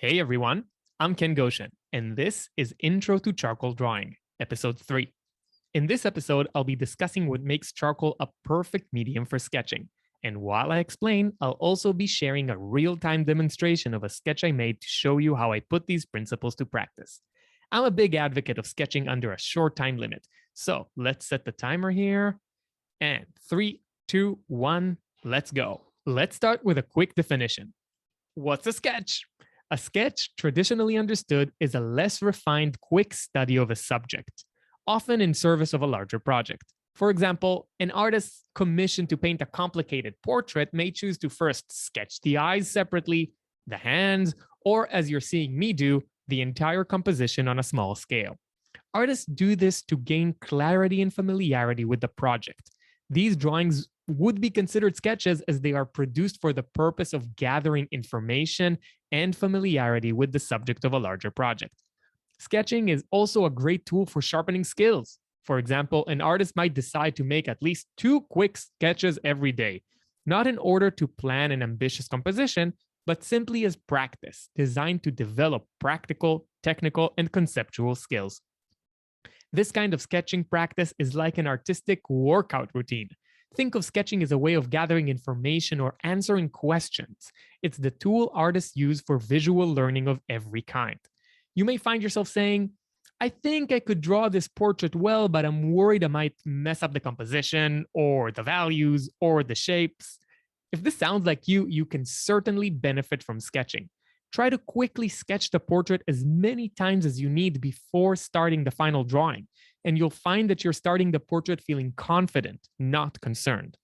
Hey everyone, I'm Ken Goshen, and this is Intro to Charcoal Drawing, Episode 3. In this episode, I'll be discussing what makes charcoal a perfect medium for sketching. And while I explain, I'll also be sharing a real-time demonstration of a sketch I made to show you how I put these principles to practice. I'm a big advocate of sketching under a short time limit, so let's set the timer here. And 3, 2, 1, let's go. Let's start with a quick definition. What's a sketch? A sketch, traditionally understood, is a less refined, quick study of a subject, often in service of a larger project. For example, an artist commissioned to paint a complicated portrait may choose to first sketch the eyes separately, the hands, or as you're seeing me do, the entire composition on a small scale. Artists do this to gain clarity and familiarity with the project. These drawings would be considered sketches as they are produced for the purpose of gathering information and familiarity with the subject of a larger project. Sketching is also a great tool for sharpening skills. For example, an artist might decide to make at least 2 quick sketches every day, not in order to plan an ambitious composition, but simply as practice, designed to develop practical, technical, and conceptual skills. This kind of sketching practice is like an artistic workout routine. Think of sketching as a way of gathering information or answering questions. It's the tool artists use for visual learning of every kind. You may find yourself saying, I think I could draw this portrait well, but I'm worried I might mess up the composition or the values or the shapes. If this sounds like you, you can certainly benefit from sketching. Try to quickly sketch the portrait as many times as you need before starting the final drawing, and you'll find that you're starting the portrait feeling confident, not concerned.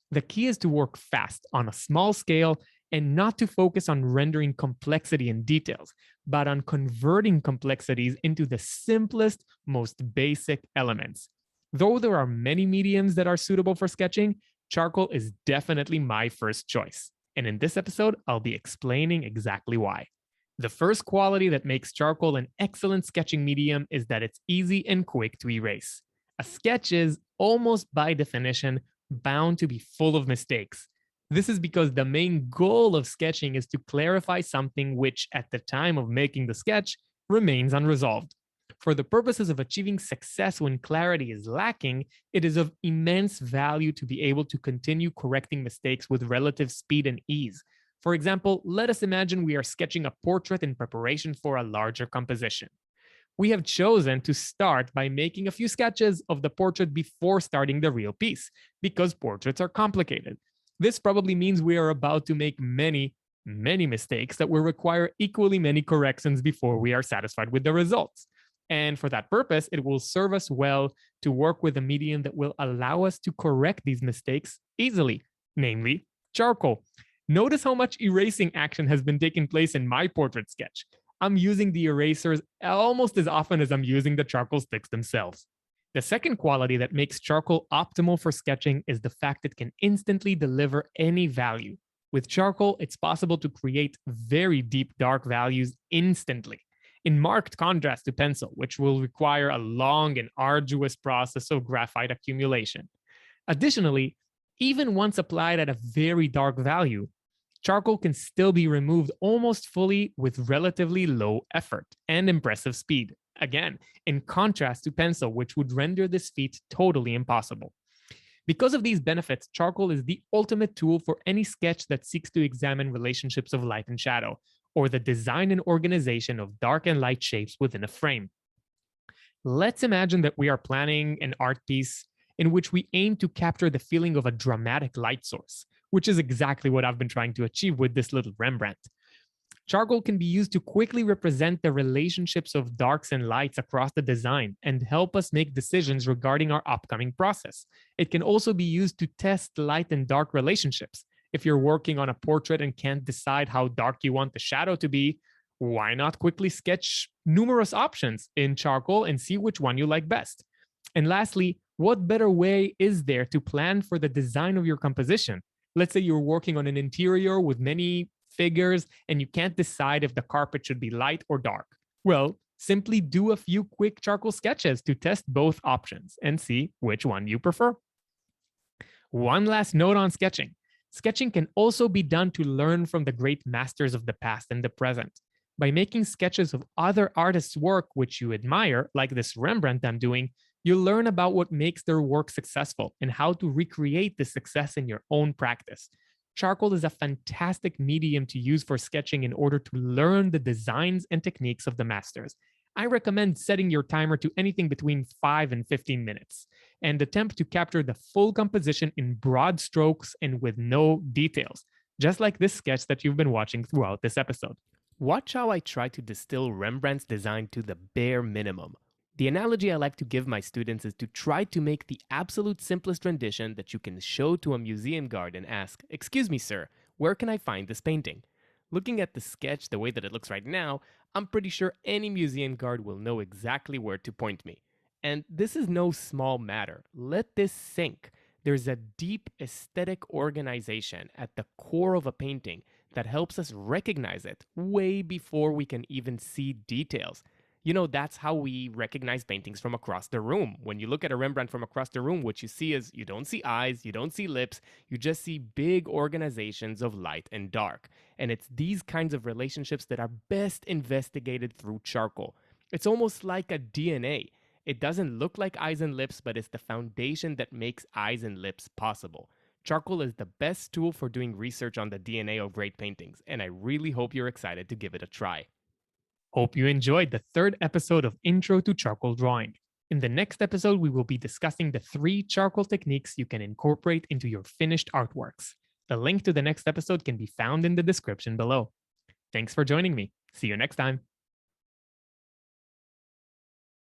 The key is to work fast on a small scale and not to focus on rendering complexity and details, but on converting complexities into the simplest, most basic elements. Though there are many mediums that are suitable for sketching, charcoal is definitely my first choice. And in this episode, I'll be explaining exactly why. The first quality that makes charcoal an excellent sketching medium is that it's easy and quick to erase. A sketch is, almost by definition, bound to be full of mistakes. This is because the main goal of sketching is to clarify something which, at the time of making the sketch, remains unresolved. For the purposes of achieving success when clarity is lacking, it is of immense value to be able to continue correcting mistakes with relative speed and ease. For example, let us imagine we are sketching a portrait in preparation for a larger composition. We have chosen to start by making a few sketches of the portrait before starting the real piece, because portraits are complicated. This probably means we are about to make many mistakes that will require equally many corrections before we are satisfied with the results. And for that purpose, it will serve us well to work with a medium that will allow us to correct these mistakes easily, namely charcoal. Notice how much erasing action has been taking place in my portrait sketch. I'm using the erasers almost as often as I'm using the charcoal sticks themselves. The second quality that makes charcoal optimal for sketching is the fact it can instantly deliver any value. With charcoal, it's possible to create very deep dark values instantly, in marked contrast to pencil, which will require a long and arduous process of graphite accumulation. Additionally, even once applied at a very dark value, charcoal can still be removed almost fully with relatively low effort and impressive speed. Again, in contrast to pencil, which would render this feat totally impossible. Because of these benefits, charcoal is the ultimate tool for any sketch that seeks to examine relationships of light and shadow, or the design and organization of dark and light shapes within a frame. Let's imagine that we are planning an art piece in which we aim to capture the feeling of a dramatic light source, which is exactly what I've been trying to achieve with this little Rembrandt. Charcoal can be used to quickly represent the relationships of darks and lights across the design and help us make decisions regarding our upcoming process. It can also be used to test light and dark relationships. If you're working on a portrait and can't decide how dark you want the shadow to be, why not quickly sketch numerous options in charcoal and see which one you like best? And lastly, what better way is there to plan for the design of your composition? Let's say you're working on an interior with many figures and you can't decide if the carpet should be light or dark. Well, simply do a few quick charcoal sketches to test both options and see which one you prefer. One last note on sketching. Sketching can also be done to learn from the great masters of the past and the present. By making sketches of other artists' work which you admire, like this Rembrandt I'm doing, you learn about what makes their work successful and how to recreate this success in your own practice. Charcoal is a fantastic medium to use for sketching in order to learn the designs and techniques of the masters. I recommend setting your timer to anything between 5 and 15 minutes and attempt to capture the full composition in broad strokes and with no details, just like this sketch that you've been watching throughout this episode. Watch how I try to distill Rembrandt's design to the bare minimum. The analogy I like to give my students is to try to make the absolute simplest rendition that you can show to a museum guard and ask, "Excuse me, sir, where can I find this painting?" Looking at the sketch the way that it looks right now, I'm pretty sure any museum guard will know exactly where to point me. And this is no small matter. Let this sink. There's a deep aesthetic organization at the core of a painting that helps us recognize it way before we can even see details. You know, that's how we recognize paintings from across the room. When you look at a Rembrandt from across the room, what you see is you don't see eyes, you don't see lips, you just see big organizations of light and dark. And it's these kinds of relationships that are best investigated through charcoal. It's almost like a DNA. It doesn't look like eyes and lips, but it's the foundation that makes eyes and lips possible. Charcoal is the best tool for doing research on the DNA of great paintings, and I really hope you're excited to give it a try. Hope you enjoyed the third episode of Intro to Charcoal Drawing. In the next episode, we will be discussing the 3 charcoal techniques you can incorporate into your finished artworks. The link to the next episode can be found in the description below. Thanks for joining me. See you next time.